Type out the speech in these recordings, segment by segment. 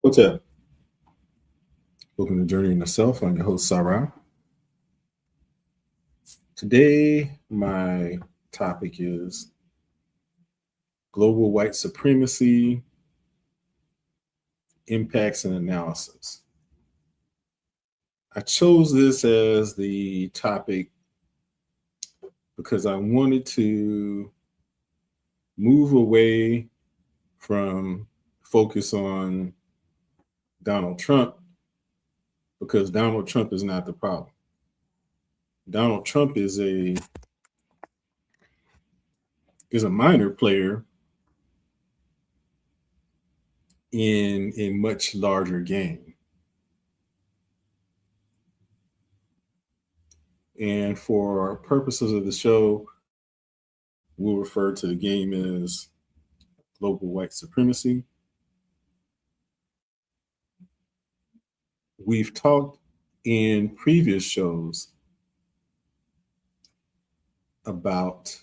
What's up? Welcome to Journey in the Self. I'm your host, Sarah. Today, my topic is global white supremacy, impacts, and analysis. I chose this as the topic because I wanted to move away from focus on Donald Trump because Donald Trump is not the problem. Donald Trump is a minor player in a much larger game. And for purposes of the show, we'll refer to the game as global white supremacy. We've talked in previous shows about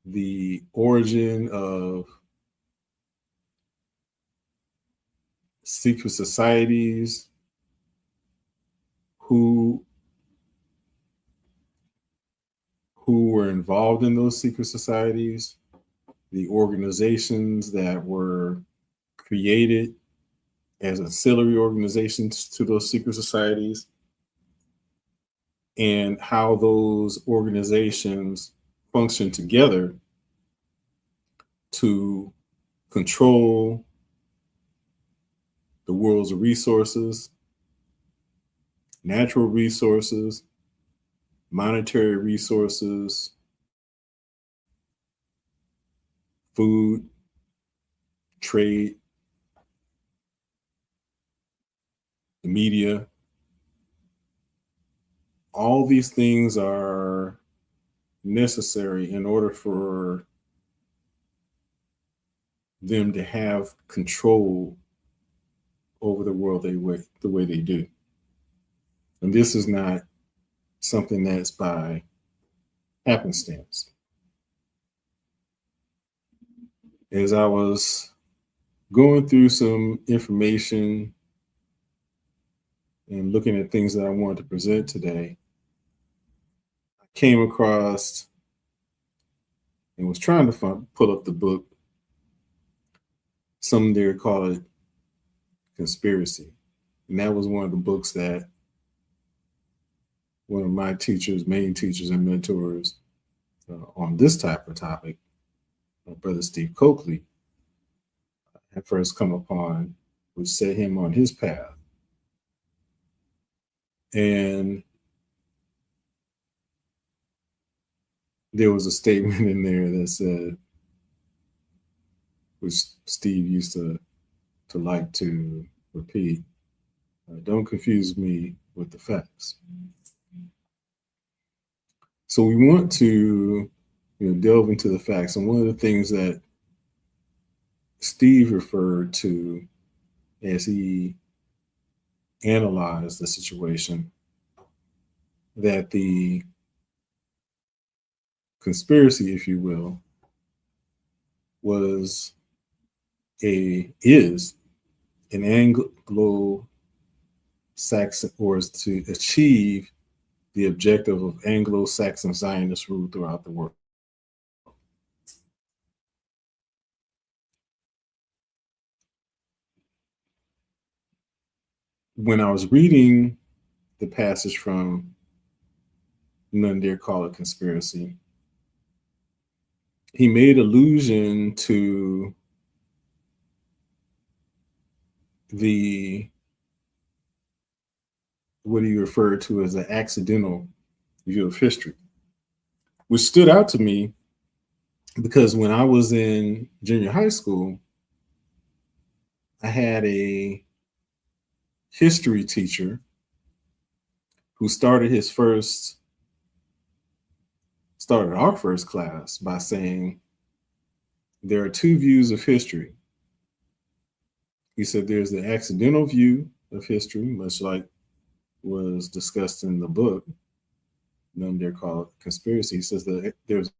the origin of secret societies, who were involved in those secret societies, the organizations that were created as ancillary organizations to those secret societies, and how those organizations function together to control the world's resources, natural resources, monetary resources, food, trade, the media. All these things are necessary in order for them to have control over the world the way they do. And this is not something that's by happenstance. As I was going through some information and looking at things that I wanted to present today, I came across and was trying to pull up the book. Some there call it Conspiracy. And that was one of the books that one of my teachers, main teachers and mentors on this type of topic, Brother Steve Coakley, had first come upon, which set him on his path. And there was a statement in there that said, which Steve used to like to repeat, don't confuse me with the facts. So we want to delve into the facts. And one of the things that Steve referred to as he analyzed the situation, that the conspiracy, if you will, is an Anglo-Saxon, or is to achieve the objective of Anglo-Saxon Zionist rule throughout the world. When I was reading the passage from None Dare Call It Conspiracy, he made allusion to what he referred to as an accidental view of history, which stood out to me because when I was in junior high school, I had a history teacher who started our first class by saying, there are two views of history. He said there's the accidental view of history, much like was discussed in the book, None Dare Call It Conspiracy. He says that there's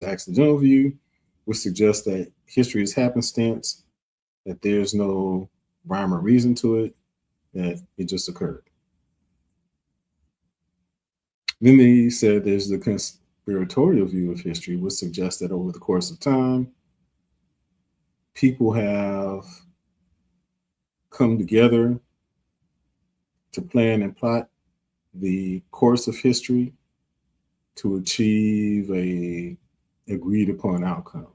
the accidental view, which suggests that history is happenstance, that there's no rhyme or reason to it, that it just occurred. Then he said there's the conspiratorial view of history, which suggests that over the course of time, people have come together to plan and plot the course of history to achieve a agreed upon outcome.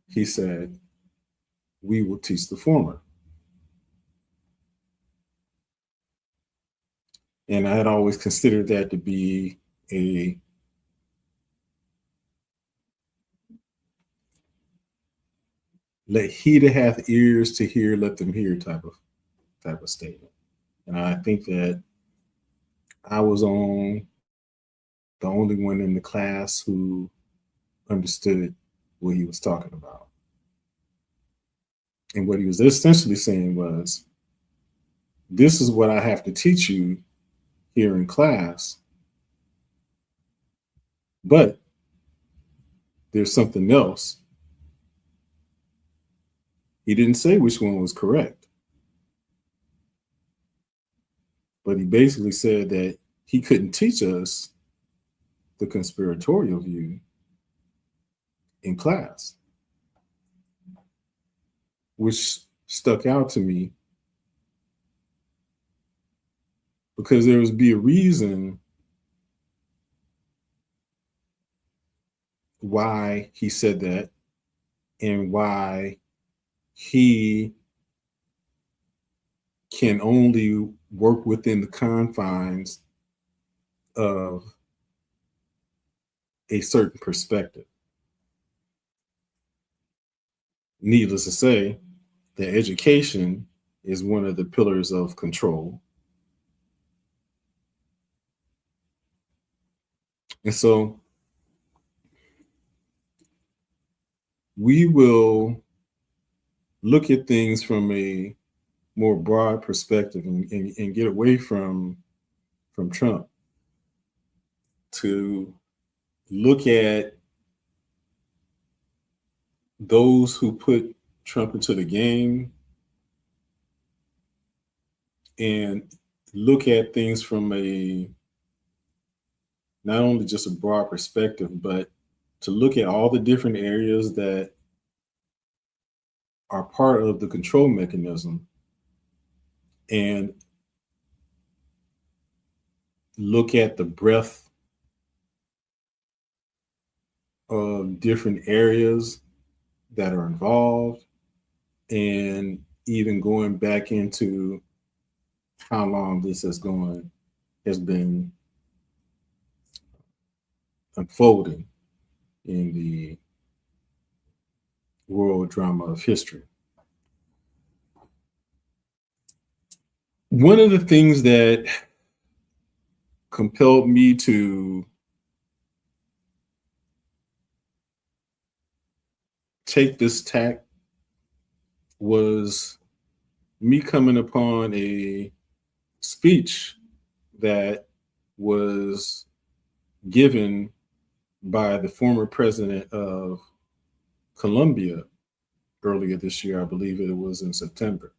He said, we will teach the former. And I had always considered that to be a let he that hath ears to hear, let them hear type of statement. And I think that I was the only one in the class who understood what he was talking about. And what he was essentially saying was, this is what I have to teach you here in class, but there's something else. He didn't say which one was correct, but he basically said that he couldn't teach us the conspiratorial view in class, which stuck out to me because there would be a reason why he said that and why he can only work within the confines of a certain perspective. Needless to say, that education is one of the pillars of control. And so we will look at things from a more broad perspective and get away from Trump to look at those who put Trump into the game and look at things from a not only just a broad perspective, but to look at all the different areas that are part of the control mechanism and look at the breadth of different areas that are involved and even going back into how long this has been unfolding in the world drama of history. One of the things that compelled me to take this tack was me coming upon a speech that was given by the former president of Colombia earlier this year. I believe it was in September.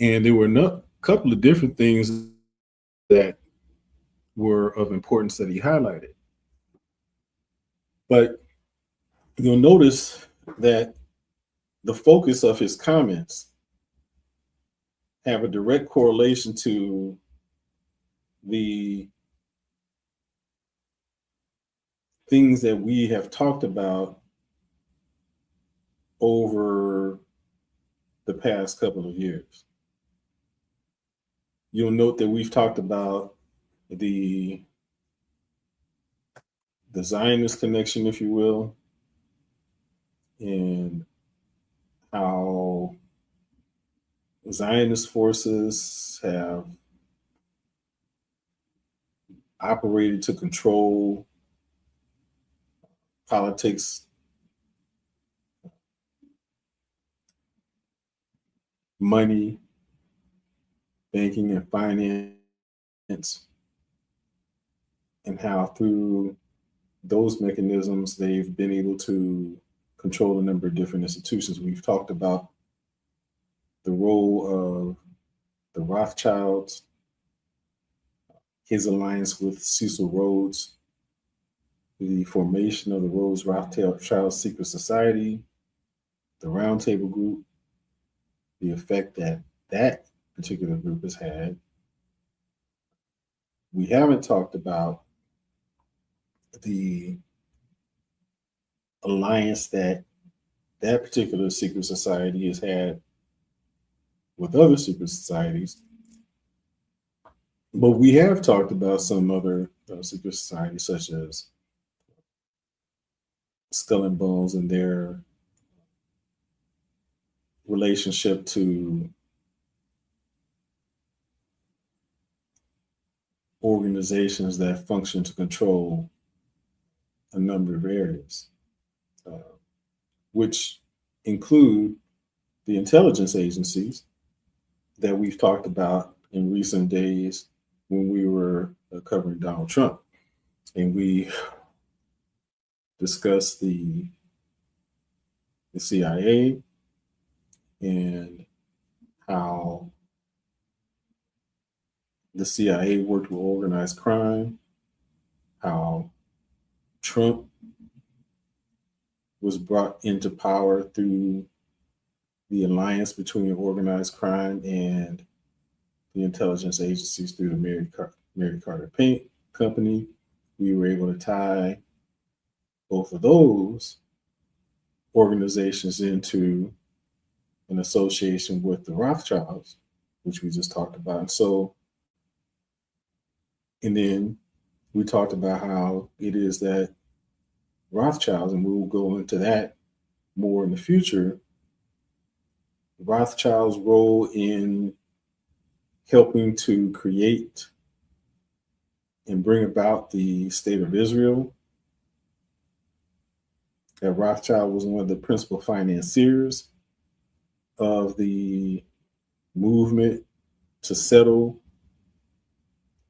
And there were a couple of different things that were of importance that he highlighted. But you'll notice that the focus of his comments have a direct correlation to the things that we have talked about over the past couple of years. You'll note that we've talked about the Zionist connection, if you will, and how Zionist forces have operated to control politics, money, banking, and finance, and how through those mechanisms, they've been able to control a number of different institutions. We've talked about the role of the Rothschilds, his alliance with Cecil Rhodes, the formation of the Rhodes Rothschild Secret Society, the Roundtable Group, the effect that that particular group has had. We haven't talked about the alliance that that particular secret society has had with other secret societies. But we have talked about some other secret societies, such as Skull and Bones and their relationship to organizations that function to control a number of areas, which include the intelligence agencies that we've talked about in recent days when we were covering Donald Trump. And we discussed the CIA and how the CIA worked with organized crime, how Trump was brought into power through the alliance between organized crime and the intelligence agencies through the Mary Carter Paint Company. We were able to tie both of those organizations into an association with the Rothschilds, which we just talked about. And so, and then we talked about how it is that Rothschilds, and we will go into that more in the future, Rothschild's role in helping to create and bring about the state of Israel. That Rothschild was one of the principal financiers of the movement to settle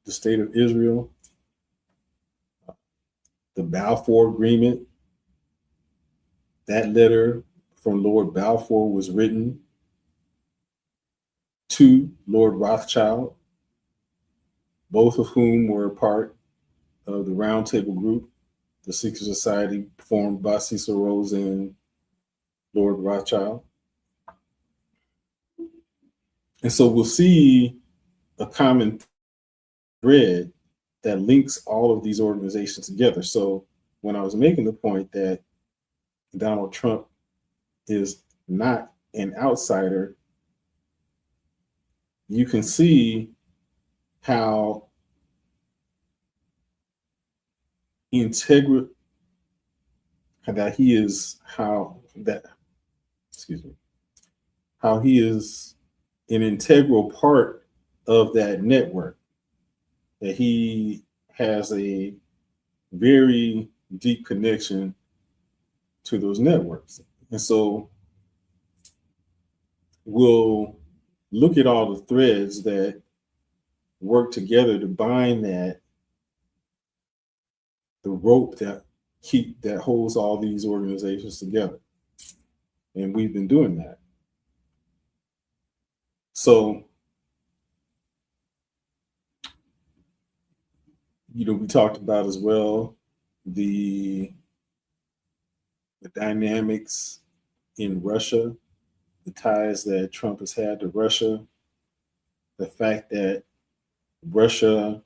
the state of Israel. The Balfour Agreement, that letter from Lord Balfour was written to Lord Rothschild, both of whom were a part of the Roundtable Group, the secret society formed by Cecil Rhodes and Lord Rothschild. And so we'll see a common thread that links all of these organizations together. So when I was making the point that Donald Trump is not an outsider, you can see how integral that he is, how he is an integral part of that network, that he has a very deep connection to those networks. And so we'll look at all the threads that work together to bind the rope that holds all these organizations together. And we've been doing that. So, we talked about as well the dynamics in Russia, the ties that Trump has had to Russia, the fact that Russia,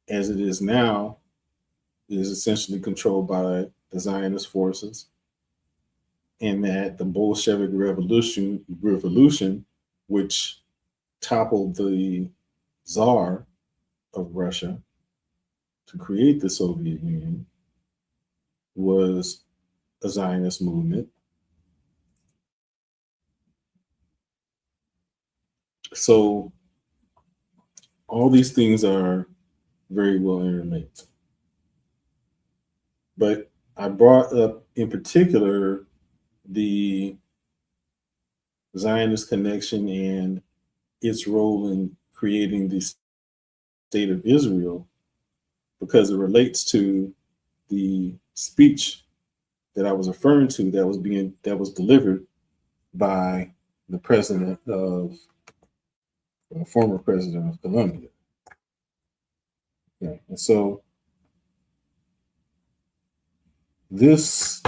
as it is now, is essentially controlled by the Zionist forces, and that the Bolshevik revolution, which toppled the Tsar of Russia to create the Soviet Union, was a Zionist movement. So all these things are very well interlinked. But I brought up in particular the Zionist connection and its role in creating the state of Israel because it relates to the speech that I was referring to that was delivered by the president of former president of Colombia. Yeah. And so this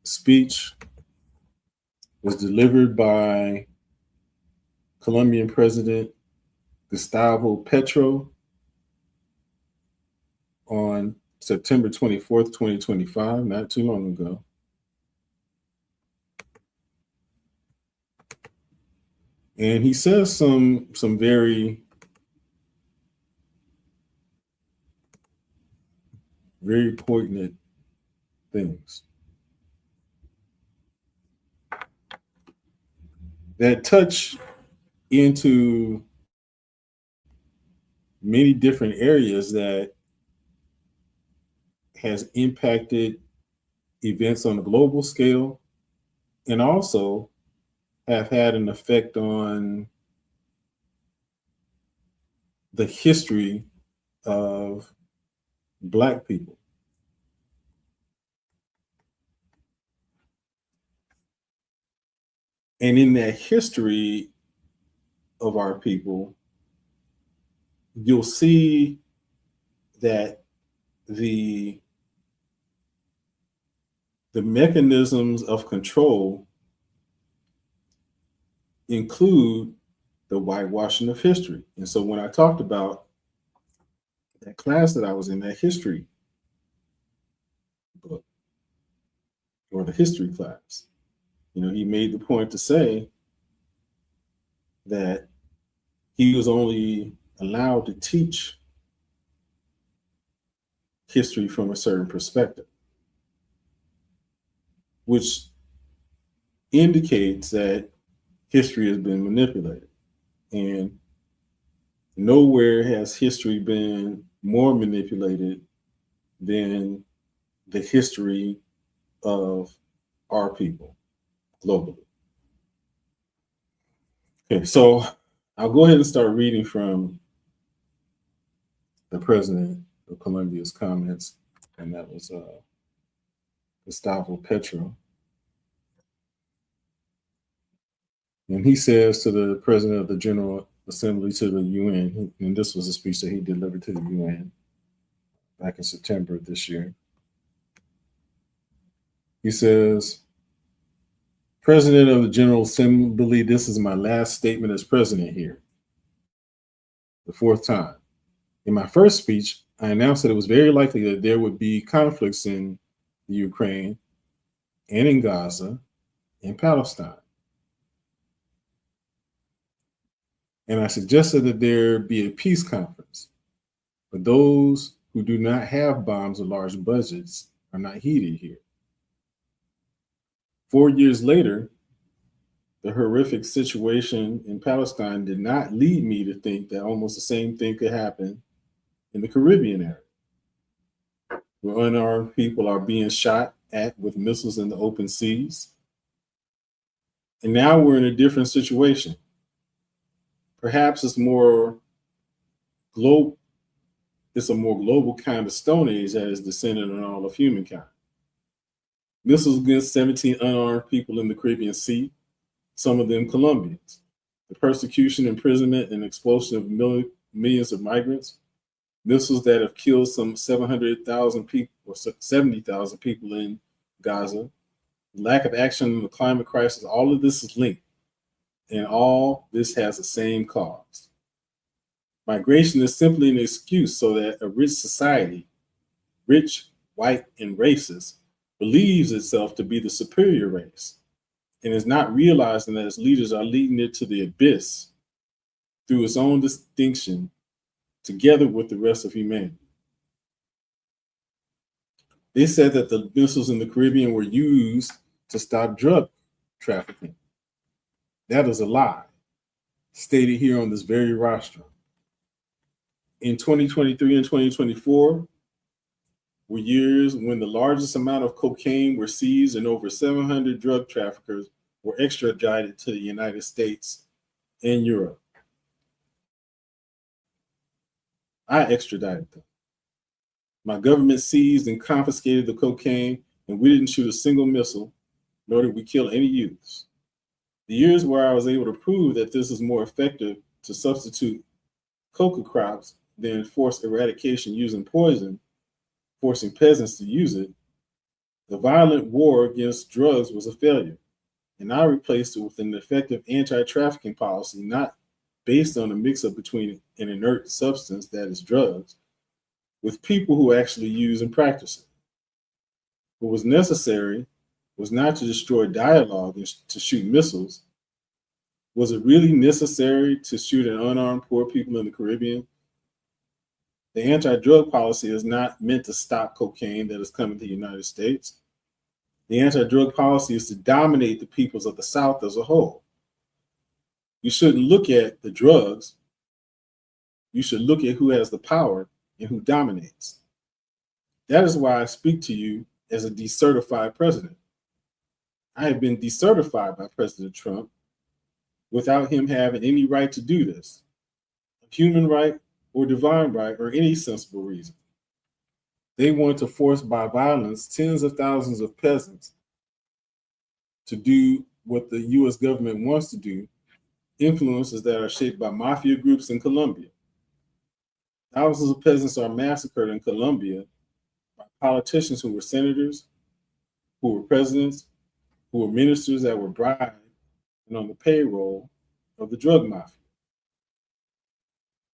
speech was delivered by Colombian President Gustavo Petro on September 24th, 2025, not too long ago. And he says some very, very poignant things that touch into many different areas that has impacted events on a global scale and also have had an effect on the history of Black people. And in that history of our people, you'll see that the mechanisms of control include the whitewashing of history. And so when I talked about that class that I was in, that history book or the history class, he made the point to say that he was only allowed to teach history from a certain perspective, which indicates that history has been manipulated. And nowhere has history been more manipulated than the history of our people globally. Okay, so I'll go ahead and start reading from the president of Colombia's comments, and that was Gustavo Petro. And he says to the president of the General Assembly, to the UN, and this was a speech that he delivered to the UN back in September of this year. He says, President of the General Assembly, this is my last statement as president here, the fourth time. In my first speech, I announced that it was very likely that there would be conflicts in the Ukraine and in Gaza and Palestine. And I suggested that there be a peace conference. But those who do not have bombs or large budgets are not heeded here. 4 years later, the horrific situation in Palestine did not lead me to think that almost the same thing could happen in the Caribbean area, where unarmed people are being shot at with missiles in the open seas. And now we're in a different situation. Perhaps it's a more global kind of Stone Age that is descended on all of humankind. Missiles against 17 unarmed people in the Caribbean Sea, some of them Colombians. The persecution, imprisonment, and expulsion of millions of migrants. Missiles that have killed some 700,000 people or 70,000 people in Gaza. Lack of action on the climate crisis. All of this is linked. And all this has the same cause. Migration is simply an excuse so that a rich society, rich, white, and racist, believes itself to be the superior race and is not realizing that its leaders are leading it to the abyss through its own distinction together with the rest of humanity. They said that the missiles in the Caribbean were used to stop drug trafficking. That is a lie, stated here on this very rostrum. In 2023 and 2024 were years when the largest amount of cocaine were seized and over 700 drug traffickers were extradited to the United States and Europe. I extradited them. My government seized and confiscated the cocaine, and we didn't shoot a single missile, nor did we kill any youths. The years where I was able to prove that this is more effective to substitute coca crops than force eradication using poison, forcing peasants to use it, the violent war against drugs was a failure. And I replaced it with an effective anti trafficking policy, not based on a mix up between an inert substance, that is drugs, with people who actually use and practice it. What was necessary was not to destroy dialogue and to shoot missiles. Was it really necessary to shoot at unarmed poor people in the Caribbean? The anti drug policy is not meant to stop cocaine that is coming to the United States. The anti drug policy is to dominate the peoples of the South as a whole. You shouldn't look at the drugs, you should look at who has the power and who dominates. That is why I speak to you as a decertified president. I have been decertified by President Trump without him having any right to do this, a human right or divine right or any sensible reason. They want to force by violence tens of thousands of peasants to do what the US government wants to do, influences that are shaped by mafia groups in Colombia. Thousands of peasants are massacred in Colombia by politicians who were senators, who were presidents, who were ministers that were bribed and on the payroll of the drug mafia.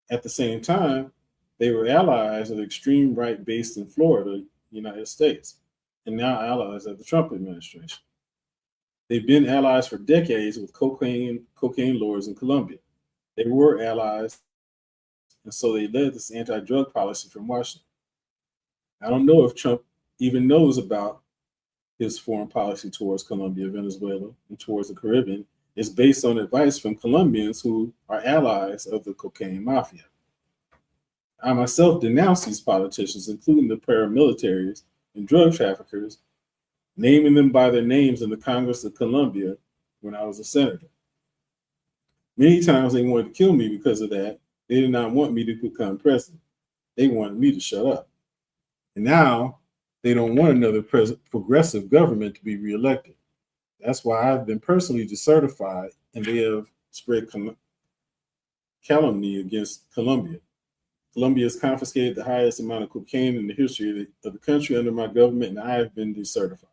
At the same time, they were allies of the extreme right based in Florida, United States, and now allies of the Trump administration. They've been allies for decades with cocaine lords in Colombia. They were allies, and so they led this anti-drug policy from Washington. I don't know if Trump even knows about his foreign policy towards Colombia, Venezuela, and towards the Caribbean is based on advice from Colombians who are allies of the cocaine mafia. I myself denounce these politicians, including the paramilitaries and drug traffickers, naming them by their names in the Congress of Colombia when I was a senator. Many times they wanted to kill me because of that. They did not want me to become president. They wanted me to shut up. And now they don't want another progressive government to be reelected. That's why I've been personally decertified, and they have spread calumny against Colombia. Colombia has confiscated the highest amount of cocaine in the history of the country under my government, and I have been decertified.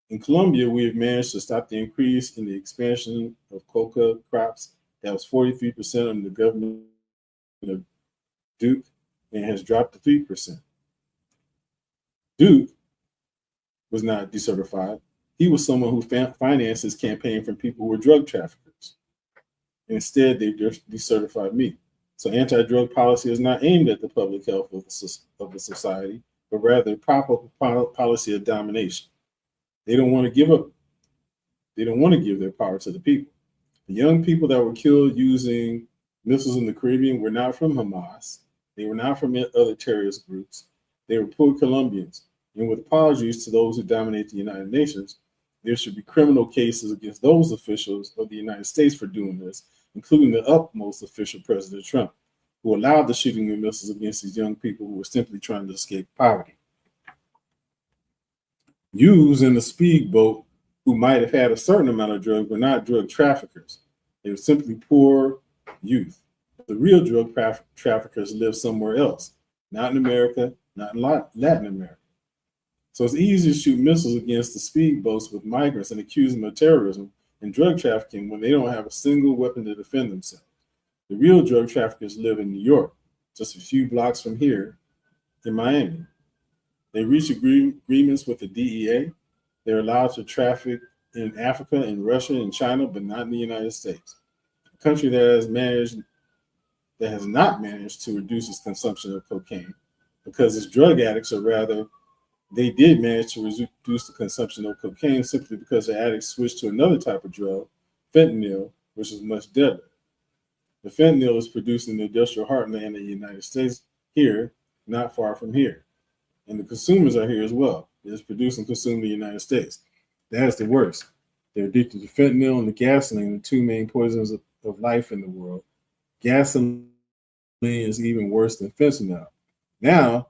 In Colombia, we have managed to stop the increase in the expansion of coca crops that was 43% under the government of Duke and has dropped to 3%. Duke was not decertified. He was someone who financed his campaign from people who were drug traffickers. Instead, they decertified me. So anti-drug policy is not aimed at the public health of the society, but rather proper policy of domination. They don't want to give up. They don't want to give their power to the people. The young people that were killed using missiles in the Caribbean were not from Hamas. They were not from other terrorist groups. They were poor Colombians. And with apologies to those who dominate the United Nations, there should be criminal cases against those officials of the United States for doing this, including the upmost official, President Trump, who allowed the shooting of missiles against these young people who were simply trying to escape poverty. Youths in the speedboat who might have had a certain amount of drugs were not drug traffickers. They were simply poor youth. The real drug traffickers live somewhere else, not in America, not in Latin America. So it's easy to shoot missiles against the speedboats with migrants and accuse them of terrorism and drug trafficking when they don't have a single weapon to defend themselves. The real drug traffickers live in New York, just a few blocks from here in Miami. They reach agreements with the DEA. They're allowed to traffic in Africa and Russia and China, but not in the United States. A country that has not managed to reduce its consumption of cocaine because its drug addicts, or rather, they did manage to reduce the consumption of cocaine simply because the addicts switched to another type of drug, fentanyl, which is much deadlier. The fentanyl is produced in the industrial heartland of the United States here, not far from here. And the consumers are here as well. It is produced and consumed in the United States. That is the worst. They're addicted to fentanyl and the gasoline, the two main poisons of life in the world. Gasoline is even worse than fentanyl. Now,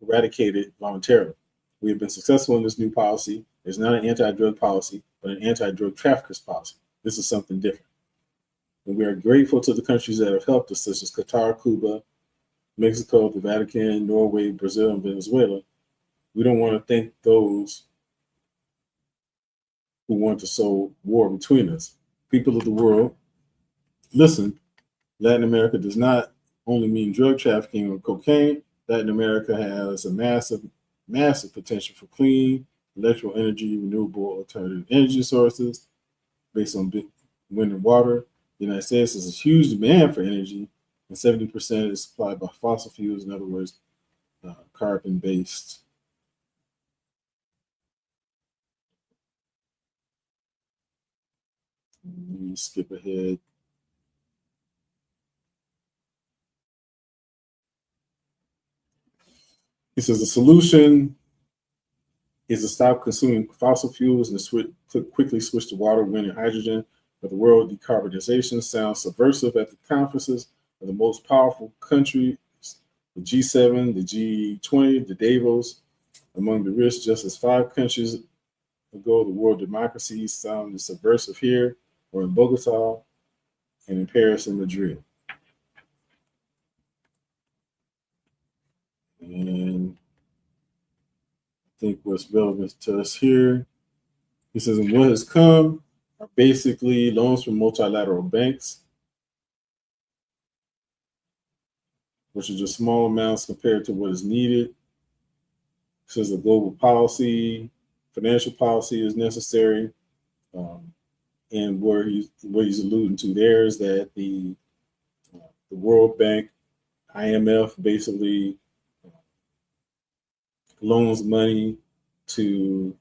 eradicated voluntarily. We have been successful in this new policy. It's not an anti-drug policy, but an anti-drug traffickers policy. This is something different. And we are grateful to the countries that have helped us, such as Qatar, Cuba, Mexico, the Vatican, Norway, Brazil, and Venezuela. We don't want to thank those who want to sow war between us. People of the world, listen, Latin America does not only mean drug trafficking or cocaine. Latin America has a massive potential for clean electrical energy, renewable alternative energy sources based on wind and water. The United States has a huge demand for energy, and 70% is supplied by fossil fuels, in other words, carbon-based. Let me skip ahead. He says the solution is to stop consuming fossil fuels and quickly switch to water, wind, and hydrogen. But the world decarbonization sounds subversive at the conferences of the most powerful countries, the G7, the G20, the Davos. Among the rich, just as 5 countries ago, the world democracies sounded subversive here, or in Bogota, and in Paris and Madrid. And I think what's relevant to us here, he says, and what has come are basically loans from multilateral banks, which are just small amounts compared to what is needed. He says a global policy, financial policy is necessary. And what he's alluding to there is that the World Bank, IMF, basically loans money to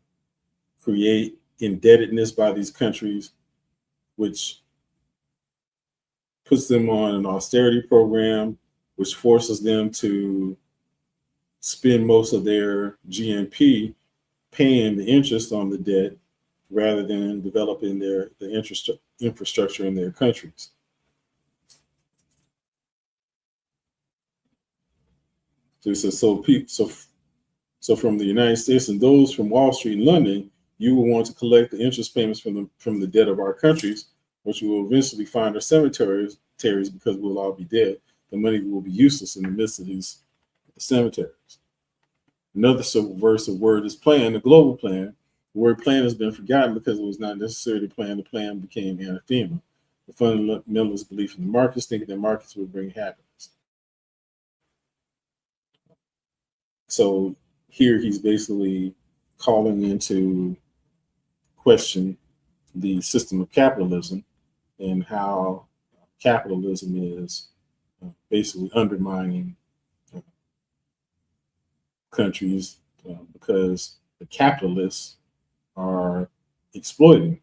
create indebtedness by these countries, which puts them on an austerity program, which forces them to spend most of their GNP paying the interest on the debt rather than developing the infrastructure in their countries. So he says, so from the United States and those from Wall Street and London, you will want to collect the interest payments from the debt of our countries, which will eventually find our cemeteries because we'll all be dead. The money will be useless in the midst of these cemeteries. Another subversive word is plan, the global plan. The word plan has been forgotten because it was not necessarily planned. The plan became anathema. The fundamentalist belief in the markets, thinking that markets will bring happiness. So here he's basically calling into question the system of capitalism and how capitalism is basically undermining countries because the capitalists are exploiting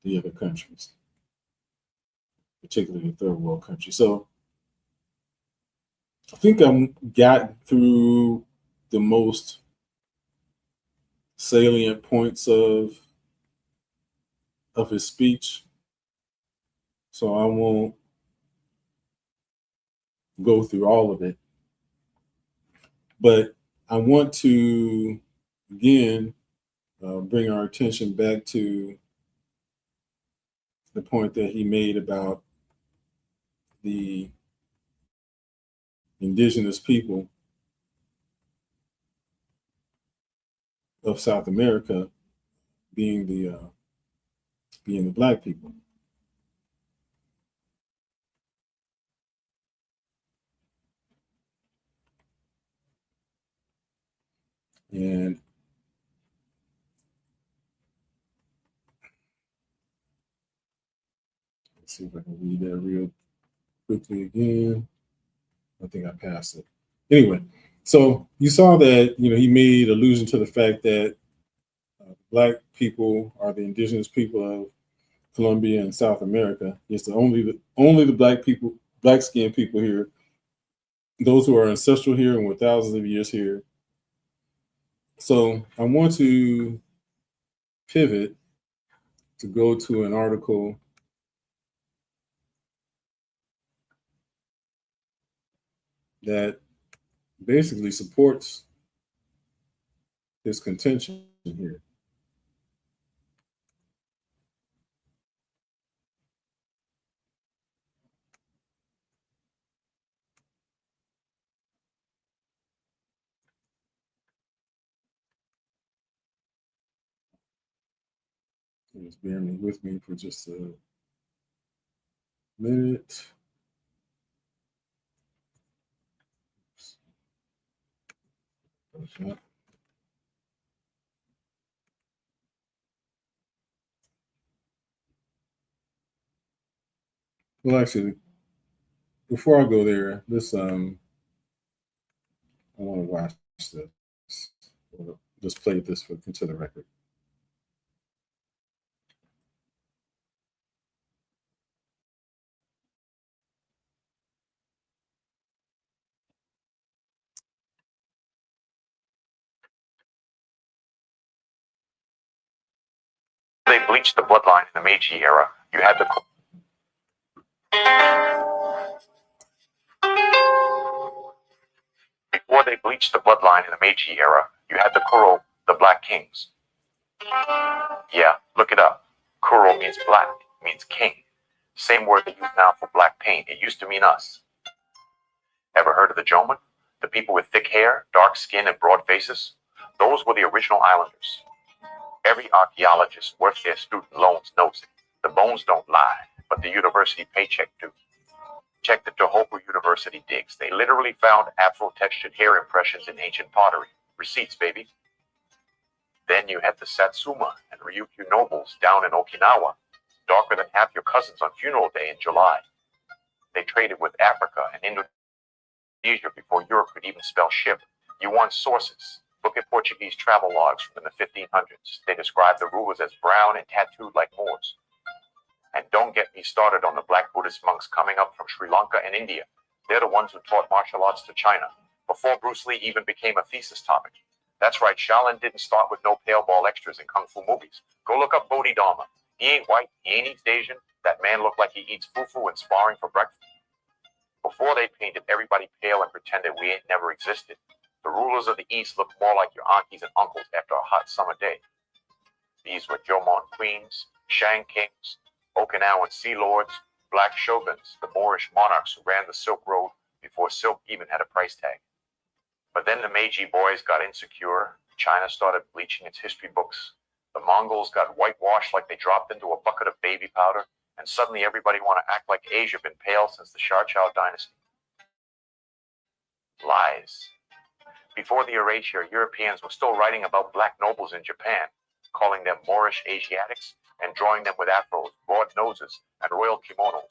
the other countries, particularly the third world countries. So I think I'm got through the most salient points of his speech. So I won't go through all of it. But I want to, again, bring our attention back to the point that he made about the indigenous people of South America being the black people. And let's see if I can read that real quickly again. I think I passed it. Anyway, so you saw that he made allusion to the fact that black people are the indigenous people of Colombia and South America. It's only the black skinned people here, those who are ancestral here and were thousands of years here. So I want to pivot to go to an article that basically supports his contention here. Just bear with me for just a minute. Well, actually, before I go there, I want to watch this. Or just play this for into the record. They bleached the bloodline in the Meiji era. You had the Before they bleached the bloodline in the Meiji era, you had the Kuro, the Black Kings. Yeah, look it up. Kuro means black, means king. Same word they use now for black paint. It used to mean us. Ever heard of the Joman? The people with thick hair, dark skin, and broad faces? Those were the original islanders. Every archaeologist worth their student loans knows it. The bones don't lie, but the university paycheck do. Check the Tohoku University digs. They literally found Afro-textured hair impressions in ancient pottery. Receipts, baby. Then you had the Satsuma and Ryukyu nobles down in Okinawa, darker than half your cousins on funeral day in July. They traded with Africa and Indonesia before Europe could even spell ship. You want sources. Look at Portuguese travel logs from the 1500s. They describe the rulers as brown and tattooed like Moors. And don't get me started on the black Buddhist monks coming up from Sri Lanka and India. They're the ones who taught martial arts to China, before Bruce Lee even became a thesis topic. That's right, Shaolin didn't start with no pale ball extras in kung fu movies. Go look up Bodhidharma. He ain't white, he ain't East Asian. That man looked like he eats fufu and sparring for breakfast. Before they painted everybody pale and pretended we ain't never existed, the rulers of the East looked more like your aunties and uncles after a hot summer day. These were Jomon queens, Shang kings, Okinawan sea lords, black shoguns, the Moorish monarchs who ran the Silk Road before silk even had a price tag. But then the Meiji boys got insecure, China started bleaching its history books, the Mongols got whitewashed like they dropped into a bucket of baby powder, and suddenly everybody want to act like Asia been pale since the Xiaoqiao dynasty. Lies. Before the erasure, Europeans were still writing about black nobles in Japan, calling them Moorish Asiatics and drawing them with afros, broad noses, and royal kimonos.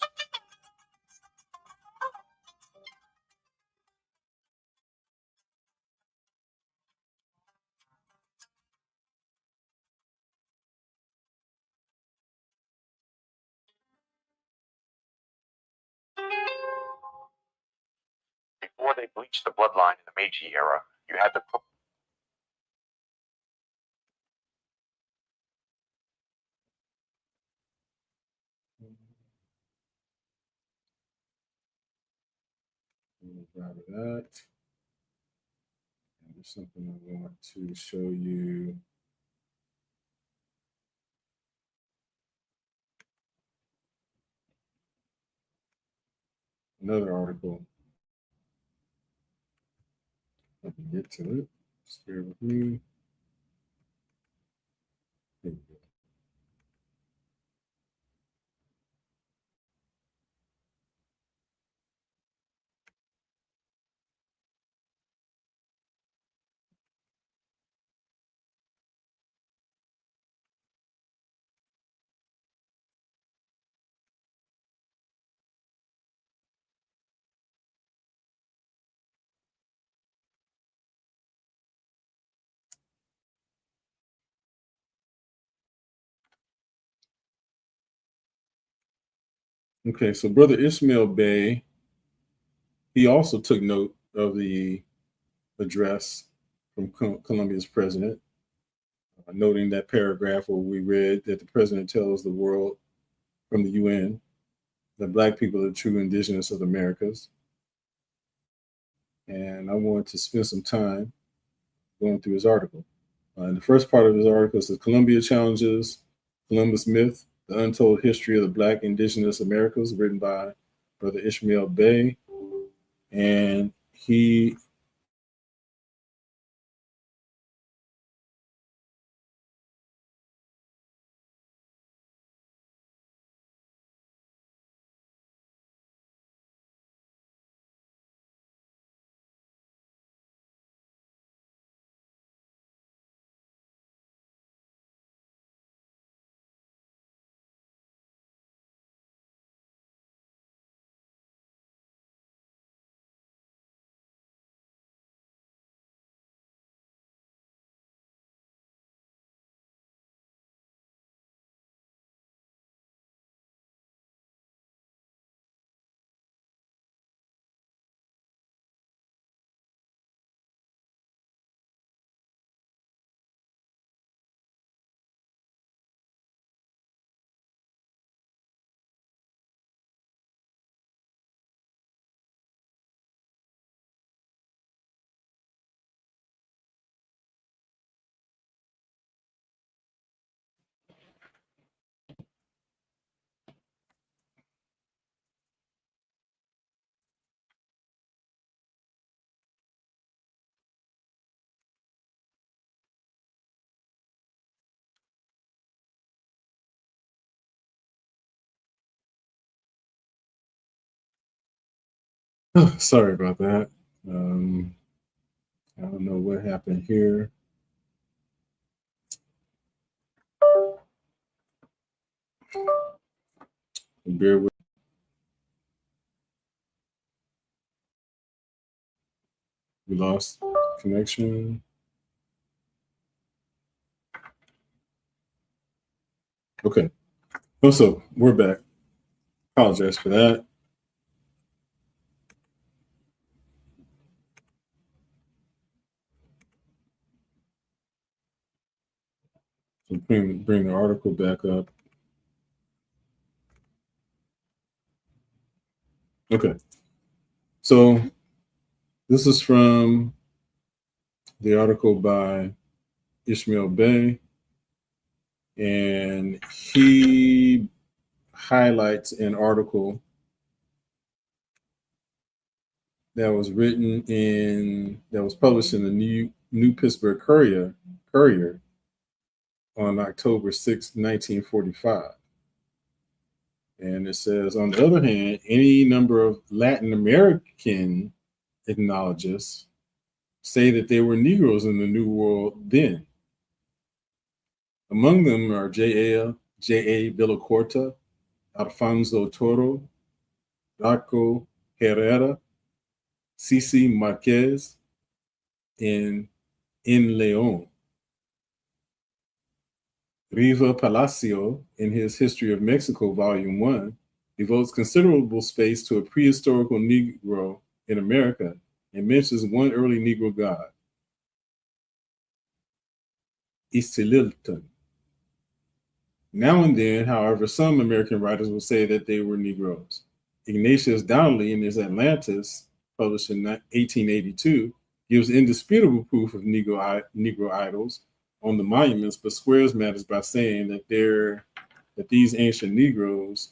Before they bleached the bloodline in the Meiji era, you had the Grab that. And there's something I want to show you. Another article. I can get to it. Just bear with me. Here we go. Okay, so Brother Ismail Bey, he also took note of the address from Colombia's president, noting that paragraph where we read that the president tells the world from the UN that Black people are the true indigenous of the Americas. and I want to spend some time going through his article. In the first part of his article is the Columbia Challenges, Columbus Myth, the Untold History of the Black Indigenous Americas, written by Brother Ishmael Bey. And he sorry about that. Um, I don't know what happened here. Bear with. We lost connection. Okay. Oh, so we're back. Apologize for that. So bring the article back up. Okay. So this is from the article by Ishmael Bey, and he highlights an article that was published in the New Pittsburgh Courier on October 6, 1945. And it says, on the other hand, any number of Latin American ethnologists say that there were Negroes in the New World then. Among them are J.A. Villacorta, Alfonso Toro, Daco Herrera, Cici Marquez, and En Leon. Riva Palacio, in his History of Mexico, Volume 1, devotes considerable space to a prehistorical Negro in America and mentions one early Negro god, Istililton. Now and then, however, some American writers will say that they were Negroes. Ignatius Donnelly, in his Atlantis, published in 1882, gives indisputable proof of Negro idols on the monuments, but squares matters by saying that these ancient Negroes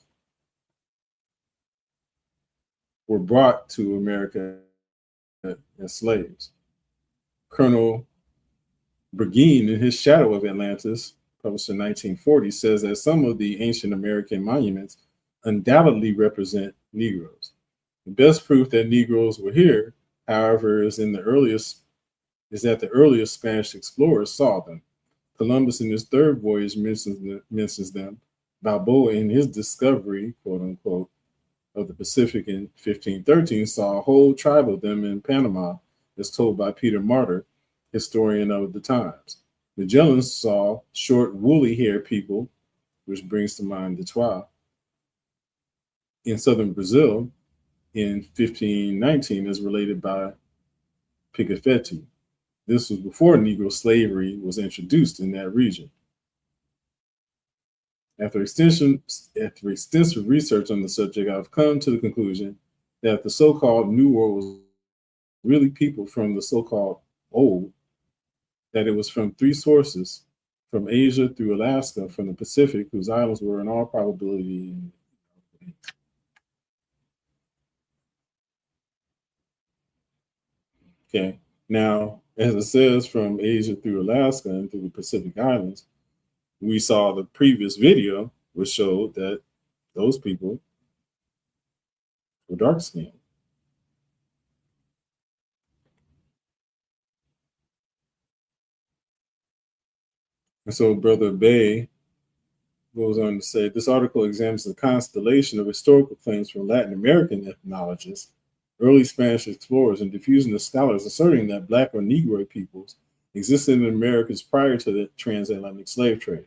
were brought to America as slaves. Colonel Burgeen, in his Shadow of Atlantis, published in 1940, says that some of the ancient American monuments undoubtedly represent Negroes. The best proof that Negroes were here, however, is that the earliest Spanish explorers saw them. Columbus, in his third voyage, mentions them. Balboa, in his discovery, quote unquote, of the Pacific in 1513, saw a whole tribe of them in Panama, as told by Peter Martyr, historian of the times. Magellan saw short, woolly haired people, which brings to mind the Twa, in southern Brazil in 1519, as related by Pigafetti. This was before Negro slavery was introduced in that region. After extensive research on the subject, I've come to the conclusion that the so-called New World was really people from the so-called old, that it was from three sources, from Asia through Alaska, from the Pacific, whose islands were in all probability. Okay. Now, as it says, from Asia through Alaska and through the Pacific Islands, we saw the previous video, which showed that those people were dark skinned. And so Brother Bay goes on to say this article examines the constellation of historical claims from Latin American ethnologists, early Spanish explorers, and diffusion of scholars asserting that Black or Negroid peoples existed in the Americas prior to the transatlantic slave trade.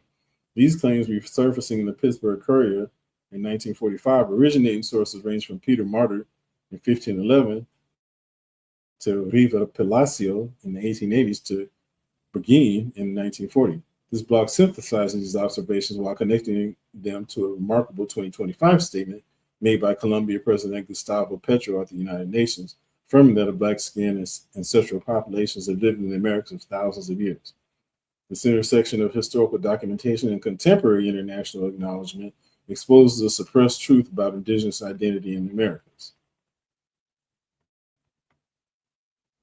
These claims resurfacing in the Pittsburgh Courier in 1945, originating sources range from Peter Martyr in 1511 to Riva Palacio in the 1880s to Bergin in 1940. This blog synthesizes these observations while connecting them to a remarkable 2025 statement made by Colombia President Gustavo Petro at the United Nations, affirming that a Black skin ancestral populations have lived in the Americas for thousands of years. This intersection of historical documentation and contemporary international acknowledgement exposes a suppressed truth about indigenous identity in the Americas.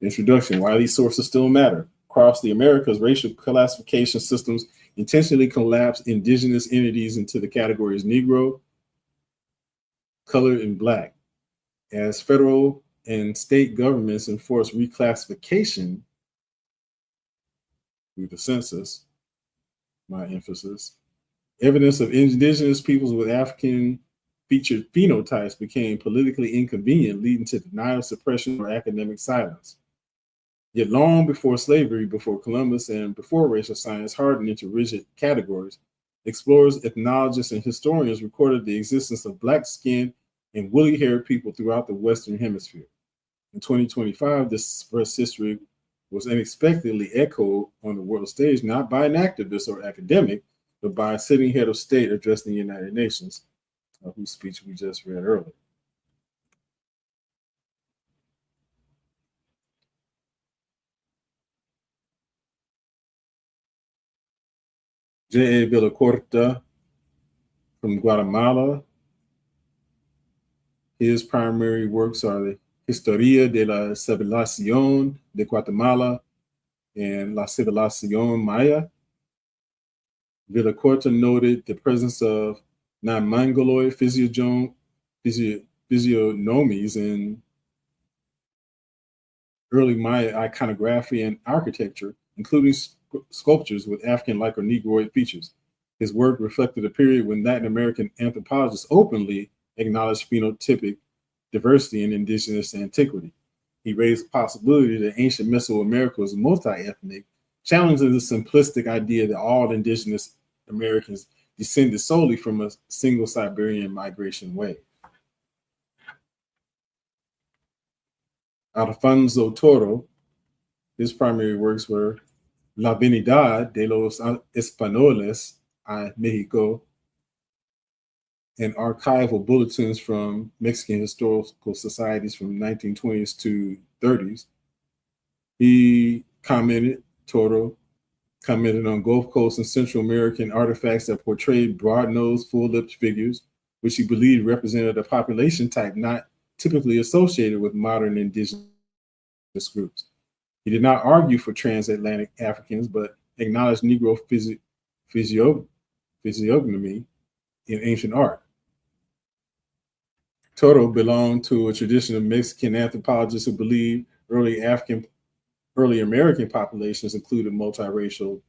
Introduction: why these sources still matter. Across the Americas, racial classification systems intentionally collapse indigenous entities into the categories Negro, colored, and Black. As federal and state governments enforce reclassification through the census, my emphasis, evidence of indigenous peoples with African featured phenotypes became politically inconvenient, leading to denial, suppression, or academic silence. Yet long before slavery, before Columbus, and before racial science hardened into rigid categories, explorers, ethnologists, and historians recorded the existence of Black-skinned and woolly-haired people throughout the Western Hemisphere. In 2025, this suppressed history was unexpectedly echoed on the world stage, not by an activist or academic, but by a sitting head of state addressing the United Nations, whose speech we just read earlier. J.A. Villacorta from Guatemala. His primary works are the Historia de la Civilización de Guatemala and La Civilización Maya. Villacorta noted the presence of non-mongoloid physiognomies in early Maya iconography and architecture, including sculptures with African-like or Negroid features. His work reflected a period when Latin American anthropologists openly acknowledged phenotypic diversity in indigenous antiquity. He raised the possibility that ancient Mesoamerica was multi-ethnic, challenging the simplistic idea that all indigenous Americans descended solely from a single Siberian migration wave. Alfonso Toro, his primary works were La Venida de los Españoles a Mexico and archival bulletins from Mexican historical societies from 1920s to 30s. Toro commented on Gulf Coast and Central American artifacts that portrayed broad-nosed, full-lipped figures, which he believed represented a population type not typically associated with modern indigenous groups. He did not argue for transatlantic Africans, but acknowledged Negro physiognomy in ancient art. Toro belonged to a tradition of Mexican anthropologists who believed early American populations included multiple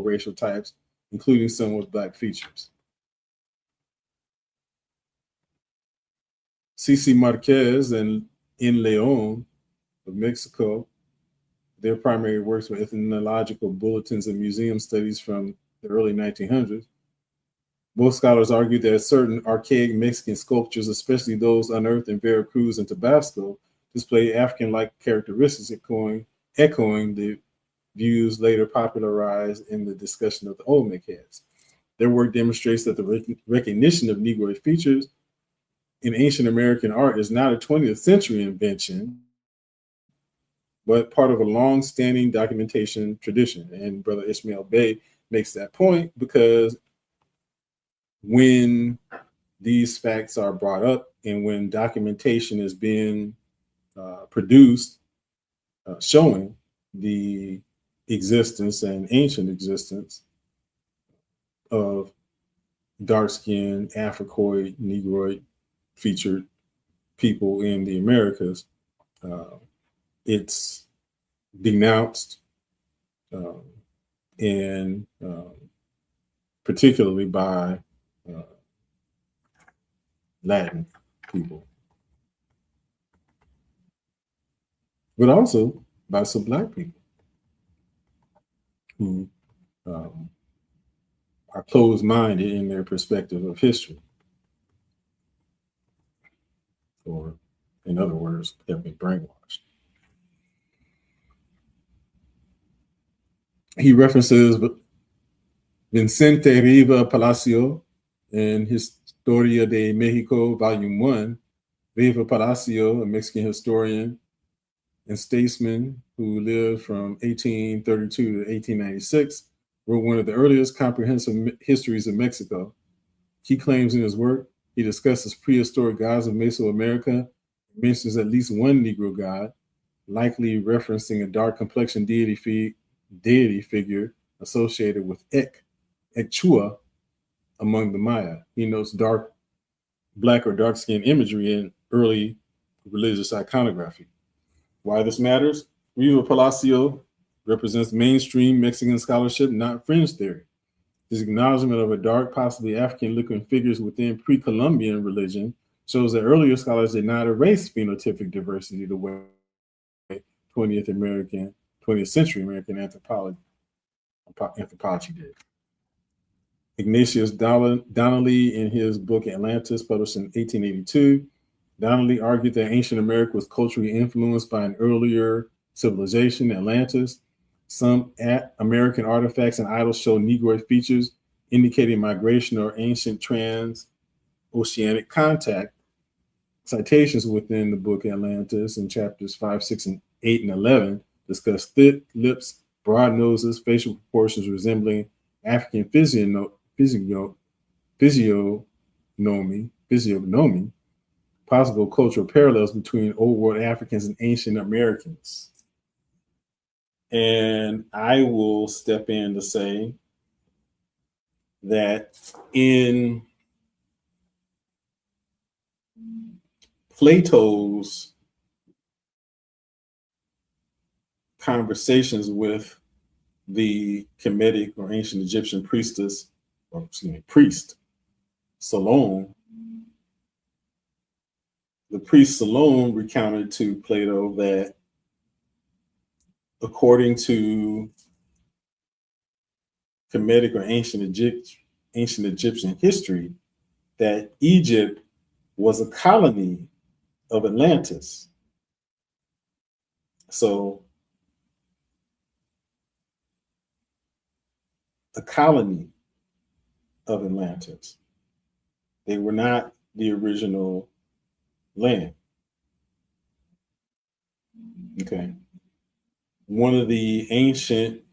racial types, including some with Black features. C.C. Marquez and In Leon of Mexico, their primary works were ethnological bulletins and museum studies from the early 1900s. Both scholars argue that certain archaic Mexican sculptures, especially those unearthed in Veracruz and Tabasco, display African-like characteristics, echoing the views later popularized in the discussion of the Olmec heads. Their work demonstrates that the recognition of Negroid features in ancient American art is not a 20th century invention, but part of a long-standing documentation tradition. And Brother Ishmael Bey makes that point because when these facts are brought up and when documentation is being produced showing the existence and ancient existence of dark-skinned, Africoid, Negroid featured people in the Americas, it's denounced and particularly by Latin people, but also by some Black people who are closed-minded in their perspective of history, or in other words, have been brainwashed. He references Vicente Riva Palacio in Historia de Mexico, Volume 1. Riva Palacio, a Mexican historian and statesman who lived from 1832 to 1896, wrote one of the earliest comprehensive histories of Mexico. Key claims in his work, he discusses prehistoric gods of Mesoamerica, mentions at least one Negro god, likely referencing a dark complexion deity figure associated with Echua among the Maya. He notes black or dark-skinned imagery in early religious iconography. Why this matters? Riva Palacio represents mainstream Mexican scholarship, not fringe theory. His acknowledgement of a dark, possibly African-looking figures within pre-Columbian religion shows that earlier scholars did not erase phenotypic diversity the way 20th century American anthropology did. Ignatius Donnelly, in his book Atlantis, published in 1882, Donnelly argued that ancient America was culturally influenced by an earlier civilization, Atlantis. Some American artifacts and idols show Negroid features, indicating migration or ancient trans-oceanic contact. Citations within the book Atlantis in chapters 5, 6, and 8, and 11 discuss thick lips, broad noses, facial proportions resembling African physiognomy, possible cultural parallels between Old World Africans and ancient Americans. And I will step in to say that in Plato's conversations with the Kemetic or ancient Egyptian priest, Solon, the priest Solon recounted to Plato that according to Kemetic or ancient Egyptian history, that Egypt was a colony of Atlantis. So a colony of Atlantis. They were not the original land. Okay. One of the ancient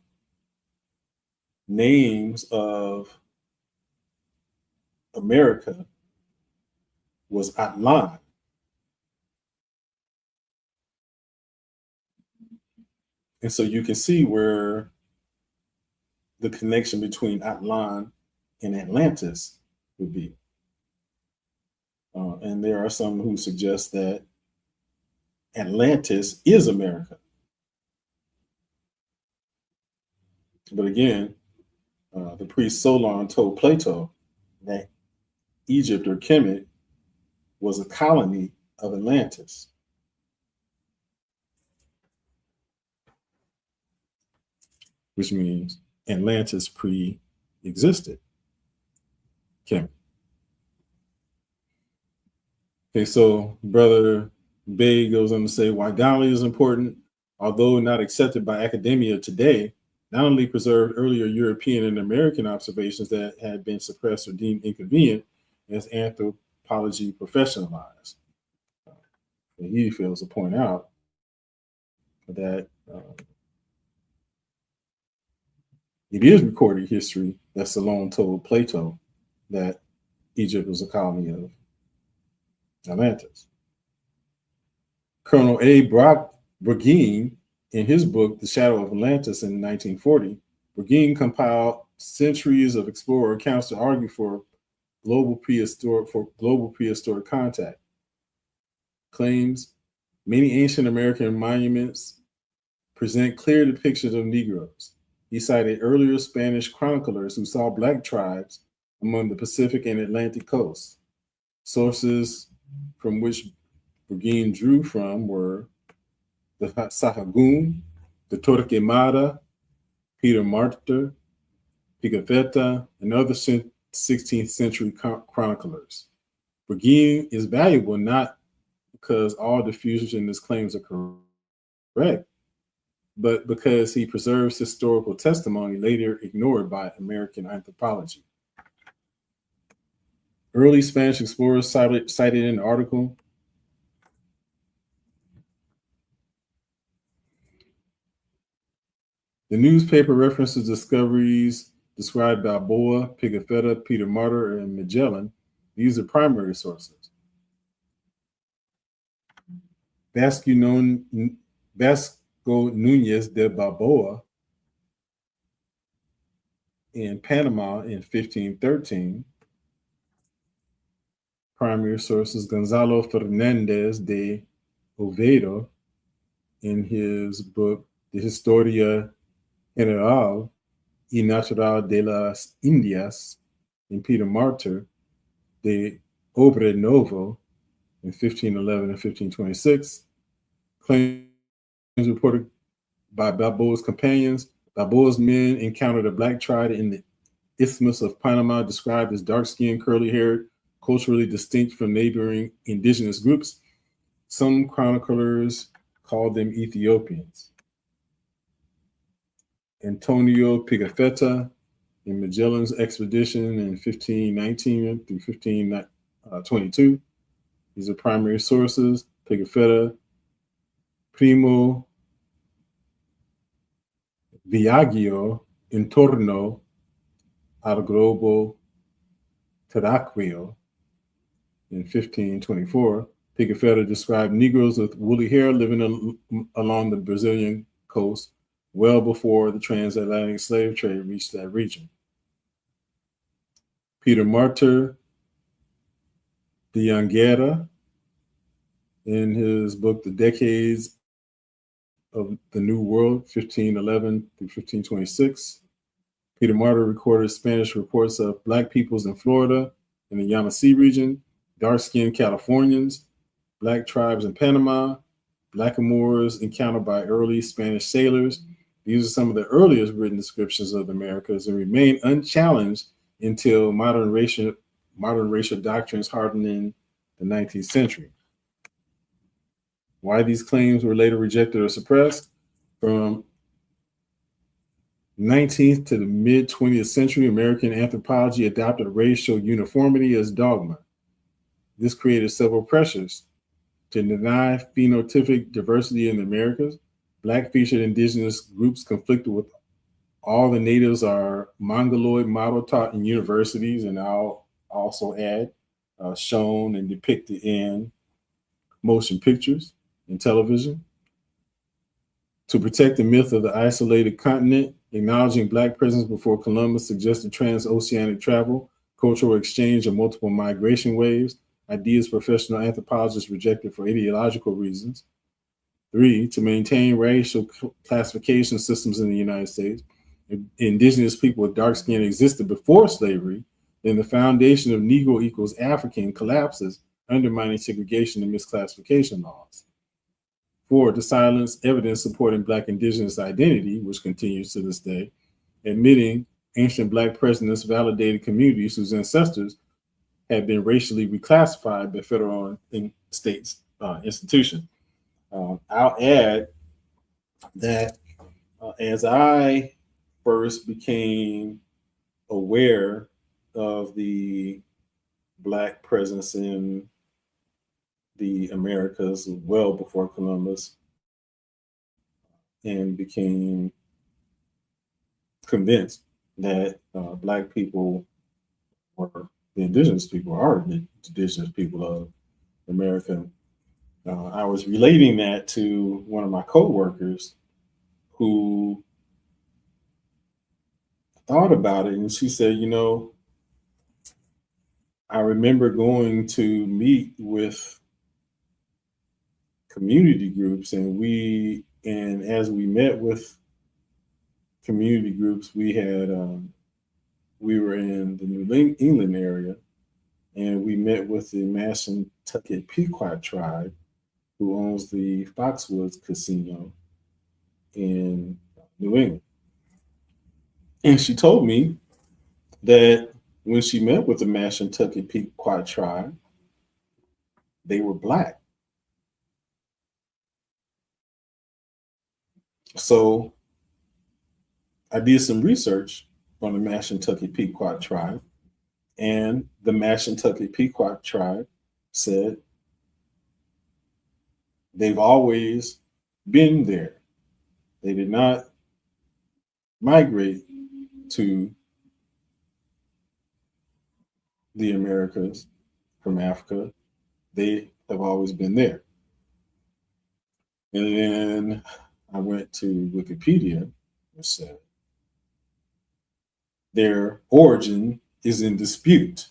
names of America was Atlan. And so you can see where the connection between Atlan and Atlantis would be. And there are some who suggest that Atlantis is America. But again, the priest Solon told Plato that Egypt or Kemet was a colony of Atlantis. Which means Atlantis pre-existed Kemet. Okay, so Brother Bay goes on to say why Donnelly is important, although not accepted by academia today, not only preserved earlier European and American observations that had been suppressed or deemed inconvenient as anthropology professionalized. And he fails to point out that it is recorded history that Solon told Plato that Egypt was a colony of Atlantis. Colonel A. Burgeen, in his book, The Shadow of Atlantis in 1940, Burgeen compiled centuries of explorer accounts to argue for global prehistoric contact. Claims many ancient American monuments present clear depictions of Negroes. He cited earlier Spanish chroniclers who saw black tribes among the Pacific and Atlantic coasts. Sources from which Burgeen drew from were the Sahagún, the Torquemada, Peter Martyr, Pigafetta, and other 16th century chroniclers. Burgeen is valuable not because all diffusions in his claims are correct, but because he preserves historical testimony later ignored by American anthropology. Early Spanish explorers cited in the article the newspaper references discoveries described Balboa, Pigafetta, Peter Martyr, and Magellan. These are primary sources. Vasco Núñez de Balboa in Panama in 1513. Primary sources Gonzalo Fernández de Oviedo in his book De Historia General y Natural de las Indias, and Peter Martyr de Obre Novo in 1511 and 1526. Claims reported by Balboa's companions. Balboa's men encountered a black tribe in the Isthmus of Panama, described as dark-skinned, curly-haired, culturally distinct from neighboring indigenous groups. Some chroniclers called them Ethiopians. Antonio Pigafetta in Magellan's expedition in 1519 through 1522. These are primary sources. Pigafetta, Primo Viaggio intorno al globo terráqueo in 1524. Pigafetta described Negroes with woolly hair living along the Brazilian coast well before the transatlantic slave trade reached that region. Peter Martyr de Anguera, in his book, The Decades of the New World, 1511 through 1526. Peter Martyr recorded Spanish reports of Black peoples in Florida in the Yamasee region, dark-skinned Californians, Black tribes in Panama, Blackamoors encountered by early Spanish sailors. These are some of the earliest written descriptions of the Americas and remain unchallenged until modern racial doctrines hardened in the 19th century. Why these claims were later rejected or suppressed? From 19th to the mid 20th century, American anthropology adopted racial uniformity as dogma. This created several pressures to deny phenotypic diversity in the Americas. Black featured indigenous groups conflicted with all the natives are Mongoloid model taught in universities, and I'll also add shown and depicted in motion pictures and television. To protect the myth of the isolated continent, acknowledging Black presence before Columbus suggested transoceanic travel, cultural exchange, and multiple migration waves, ideas professional anthropologists rejected for ideological reasons. 3, to maintain racial classification systems in the United States. If indigenous people with dark skin existed before slavery, then the foundation of Negro equals African collapses, undermining segregation and misclassification laws. 4, to silence evidence supporting Black indigenous identity, which continues to this day, admitting ancient Black presidents validated communities whose ancestors had been racially reclassified by federal and state institutions. I'll add that as I first became aware of the Black presence in the Americas well before Columbus, and became convinced that Black people were the indigenous people, are the indigenous people of America. I was relating that to one of my coworkers who thought about it, and she said, I remember going to meet with community groups, and as we met with community groups, we were in the New England area, and we met with the Mashantucket Pequot tribe, who owns the Foxwoods Casino in New England. And she told me that when she met with the Mashantucket Pequot tribe, they were Black. So I did some research on the Mashantucket Pequot tribe, and the Mashantucket Pequot tribe said they've always been there. They did not migrate to the Americas from Africa. They have always been there. And then I went to Wikipedia, which said their origin is in dispute.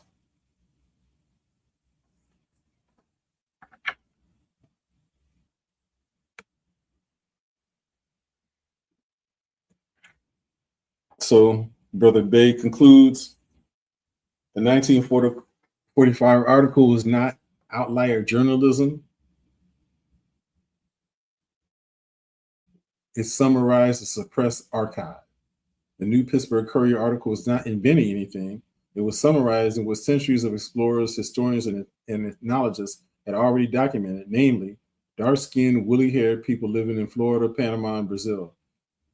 So Brother Bay concludes the 1945 article was not outlier journalism. It summarized a suppressed archive. The New Pittsburgh Courier article was not inventing anything. It was summarizing what centuries of explorers, historians, and ethnologists had already documented, namely, dark-skinned, woolly-haired people living in Florida, Panama, and Brazil.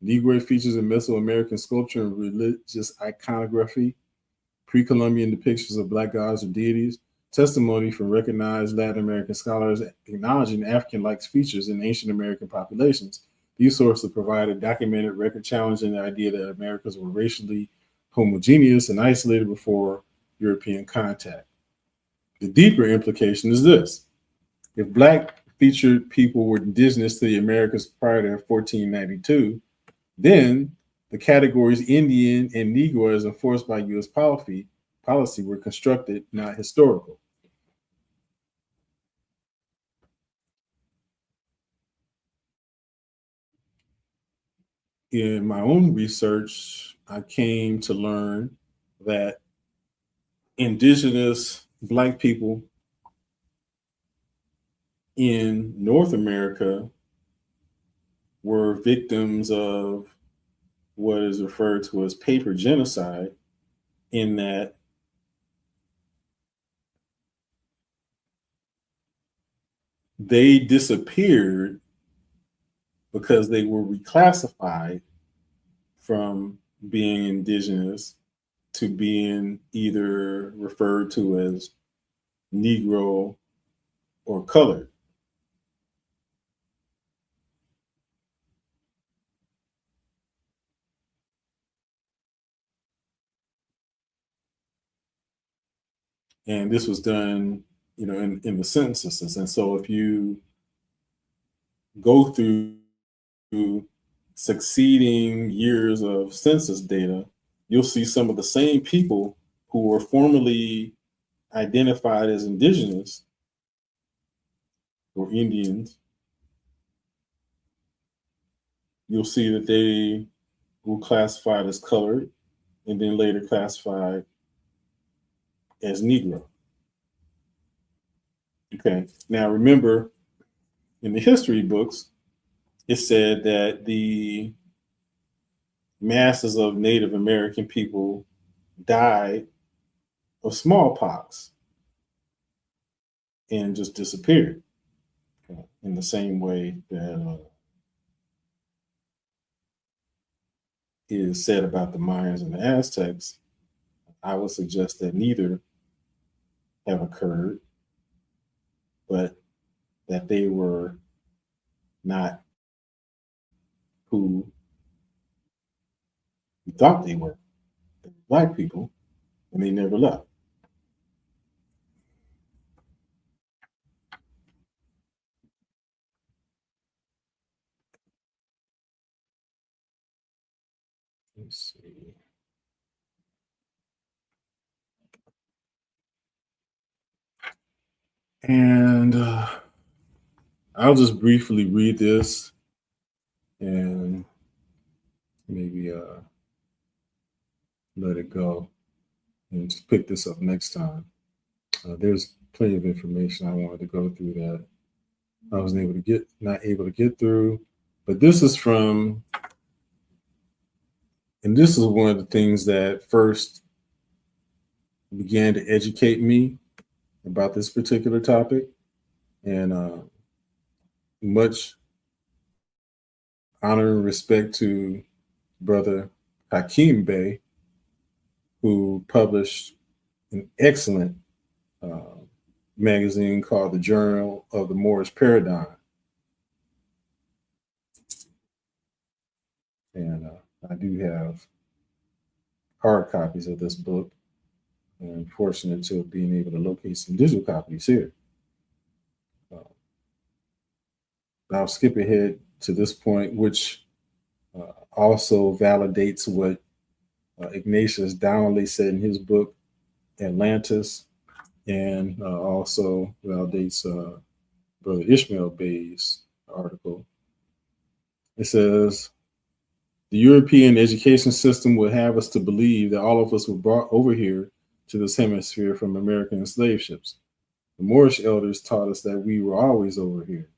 Negroid features in Mesoamerican sculpture and religious iconography, pre-Columbian depictions of Black gods or deities, testimony from recognized Latin American scholars acknowledging African-like features in ancient American populations. These sources provide a documented record challenging the idea that Americans were racially homogeneous and isolated before European contact. The deeper implication is this. If Black featured people were indigenous to the Americas prior to 1492, then the categories Indian and Negro as enforced by U.S. policy were constructed, not historical. In my own research, I came to learn that indigenous Black people in North America were victims of what is referred to as paper genocide, in that they disappeared because they were reclassified from being indigenous to being either referred to as Negro or colored. And this was done, in the censuses. And so if you go through succeeding years of census data, you'll see some of the same people who were formerly identified as indigenous or Indians. You'll see that they were classified as colored and then later classified as Negro. Okay. Now remember, in the history books, it said that the masses of Native American people died of smallpox and just disappeared, in the same way that is said about the Mayans and the Aztecs. I would suggest that neither have occurred, but that they were not who thought they were black people, and they never left. Let's see. And I'll just briefly read this and maybe let it go and just pick this up next time. There's plenty of information I wanted to go through that I was not able to get through. But this is from, and this is one of the things that first began to educate me about this particular topic. And much honor and respect to Brother Hakeem Bey, who published an excellent magazine called the Journal of the Moorish Paradigm. And I do have hard copies of this book, and I'm fortunate to being able to locate some digital copies here. I'll skip ahead to this point, which also validates what Ignatius Donnelly said in his book, Atlantis, and also validates Brother Ishmael Bey's article. It says, the European education system would have us to believe that all of us were brought over here to this hemisphere from American slave ships. The Moorish elders taught us that we were always over here.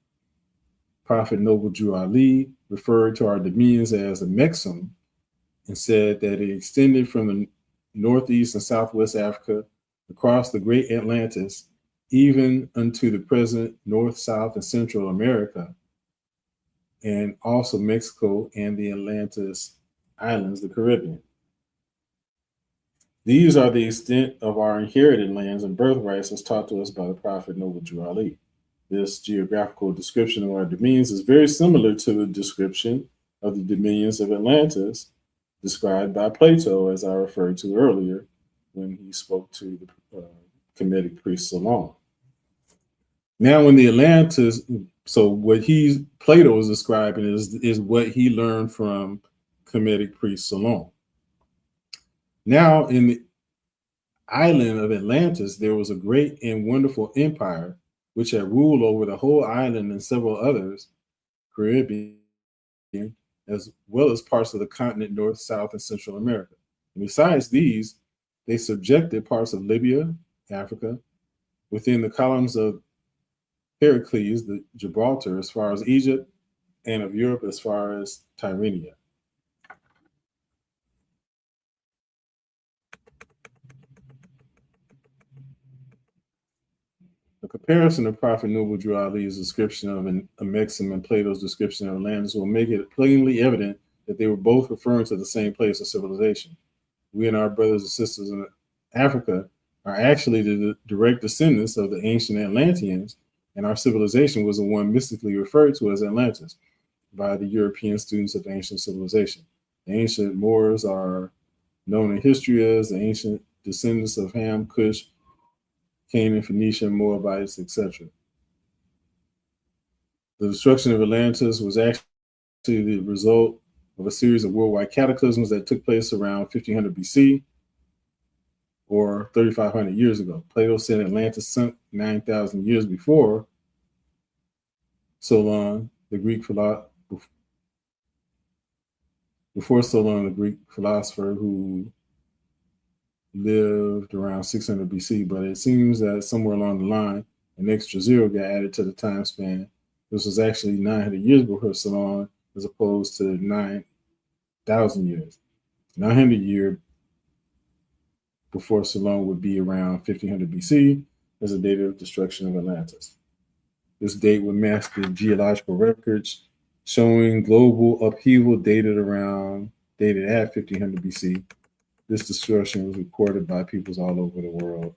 Prophet Noble Drew Ali referred to our dominions as a Mexum and said that it extended from the northeast and southwest Africa across the great Atlantis, even unto the present North, South, and Central America, and also Mexico and the Atlantis Islands, the Caribbean. These are the extent of our inherited lands and birthrights as taught to us by the Prophet Noble Drew Ali. This geographical description of our dominions is very similar to the description of the dominions of Atlantis described by Plato, as I referred to earlier when he spoke to the Kemetic priest Solon. Now, in the Atlantis, so what Plato is describing is what he learned from Kemetic priest Solon. Now, in the island of Atlantis, there was a great and wonderful empire which had ruled over the whole island and several others, Caribbean, as well as parts of the continent, North, South, and Central America. And besides these, they subjected parts of Libya, Africa, within the columns of Heracles, the Gibraltar, as far as Egypt, and of Europe as far as Tyrrhenia. A comparison of Prophet Noble Drew Ali's description of a Mexim and Plato's description of Atlantis will make it plainly evident that they were both referring to the same place of civilization. We and our brothers and sisters in Africa are actually the direct descendants of the ancient Atlanteans, and our civilization was the one mystically referred to as Atlantis by the European students of ancient civilization. The ancient Moors are known in history as the ancient descendants of Ham, Cush, Canaan, Phoenicia, Moabites, etc. The destruction of Atlantis was actually the result of a series of worldwide cataclysms that took place around 1500 BC or 3,500 years ago. Plato said Atlantis sunk 9,000 years before Solon, the Greek philosopher, who lived around 600 BC, but it seems that somewhere along the line, an extra zero got added to the time span. This was actually 900 years before Solon, as opposed to 9,000 years. 900 years before Solon would be around 1500 BC as the date of destruction of Atlantis. This date would match the geological records showing global upheaval dated at 1500 BC. This destruction was recorded by peoples all over the world.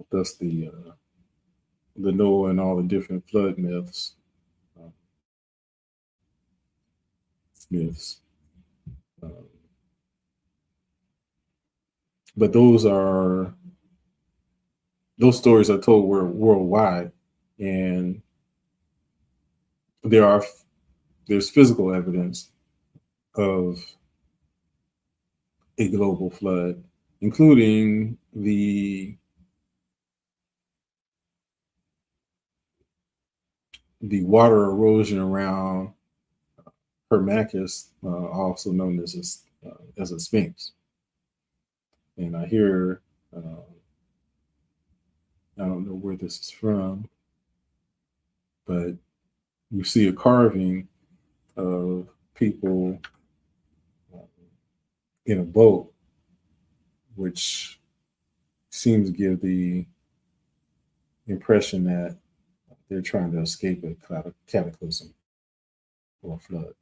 Thus, the Noah and all the different flood myths myths. Um, but those stories are told worldwide, and there are there's physical evidence of a global flood, including the water erosion around Hermacus, also known as a sphinx. And I hear, I don't know where this is from, but you see a carving of people uh, in a boat, which seems to give the impression that they're trying to escape a cataclysm or a flood.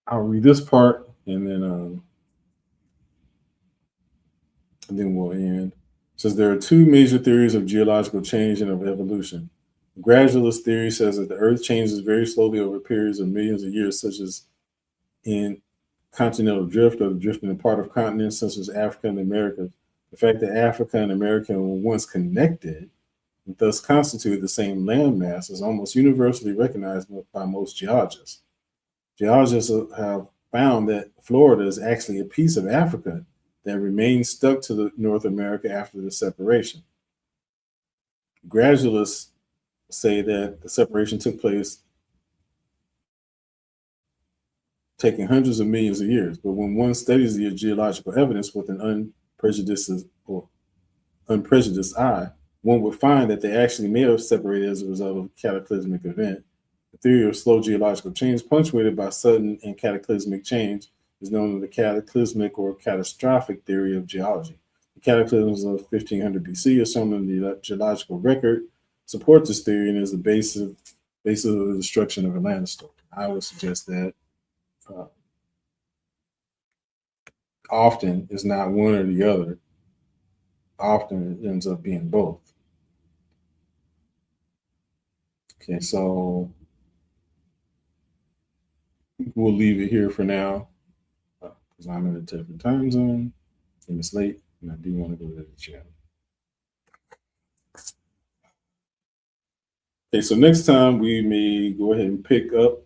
I'll read this part and then we'll end. It says there are two major theories of geological change and of evolution. The gradualist theory says that the Earth changes very slowly over periods of millions of years, such as in continental drift or the drifting apart of continents such as Africa and the Americas. The fact that Africa and America were once connected and thus constituted the same landmass is almost universally recognized by most geologists. Geologists have found that Florida is actually a piece of Africa that remained stuck to North America after the separation. Gradualists say that the separation took place taking hundreds of millions of years, but when one studies the geological evidence with an unprejudiced eye, one would find that they actually may have separated as a result of a cataclysmic event. The theory of slow geological change, punctuated by sudden and cataclysmic change, is known as the cataclysmic or catastrophic theory of geology. The cataclysms of 1500 BC, as shown in the geological record, support this theory and is the basis of the destruction of Atlantis story. I would suggest that uh, often it's not one or the other. Often it ends up being both. Okay, so we'll leave it here for now because I'm in a different time zone and it's late and I do want to go to the gym. Okay, so next time we may go ahead and pick up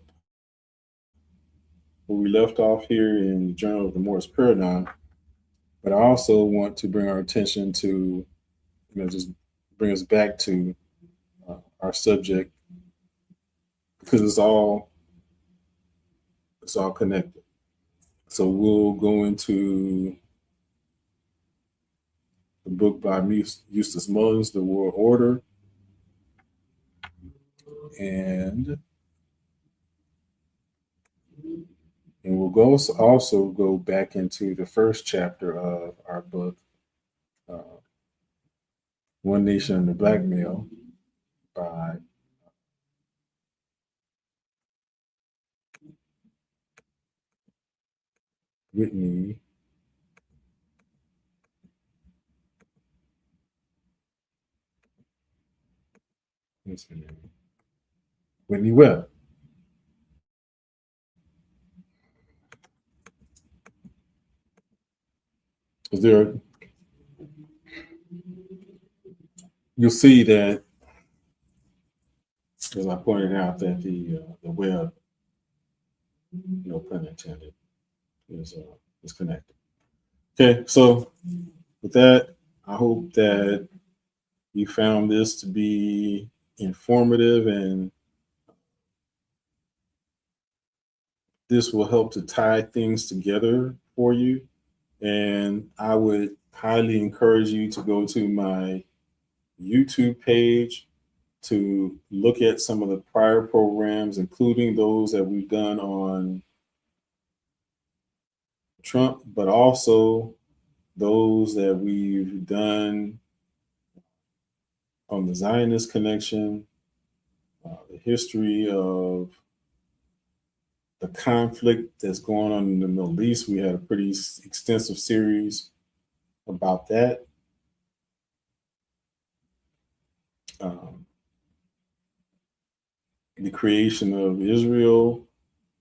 where we left off here in the Journal of the Morse Paradigm, but I also want to bring our attention to, just bring us back to our subject because it's all connected. So we'll go into the book by Eustace Mullins, The World Order, and we'll also go back into the first chapter of our book, uh, One Nation Under Blackmail, by Whitney. What's her name? Whitney Webb. Because you'll see that, as I pointed out, that the web, no pun intended, is connected. Okay, so with that, I hope that you found this to be informative and this will help to tie things together for you. And I would highly encourage you to go to my YouTube page to look at some of the prior programs, including those that we've done on Trump, but also those that we've done on the Zionist connection, the history of the conflict that's going on in the Middle East. We had a pretty extensive series about that. The creation of Israel.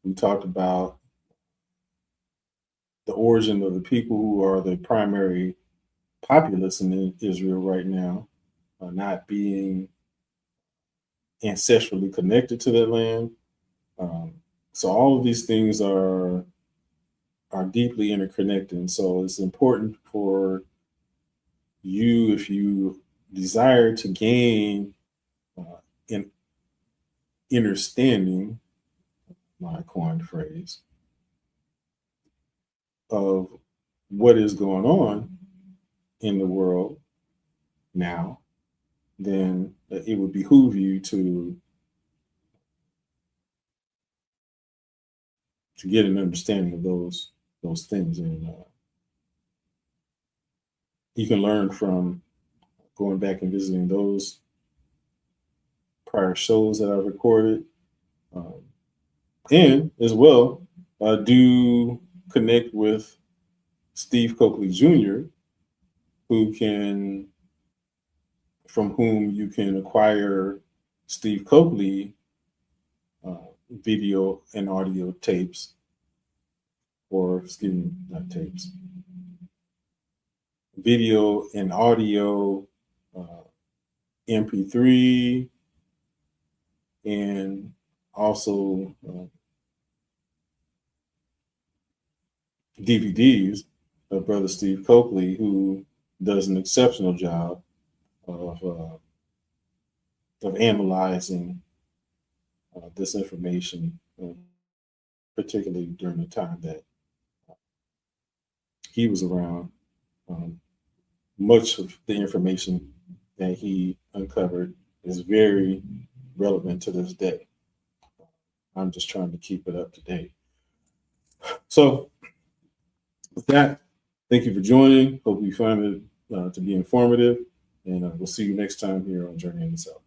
We talked about the origin of the people who are the primary populace in Israel right now, not being ancestrally connected to that land. So all of these things are deeply interconnected. And so it's important for you, if you desire to gain an understanding, my coined phrase, of what is going on in the world now, then it would behoove you to get an understanding of those things. And you can learn from going back and visiting those prior shows that I've recorded. And as well, do connect with Steve Coakley Jr., from whom you can acquire Steve Coakley video and audio tapes, or excuse me, not tapes, video and audio MP3, and also DVDs of Brother Steve Coakley, who does an exceptional job of analyzing this information, particularly during the time that he was around. Much of the information that he uncovered is very relevant to this day. I'm just trying to keep it up to date. So with that, thank you for joining. Hope you find it to be informative, and we'll see you next time here on Journey in the South.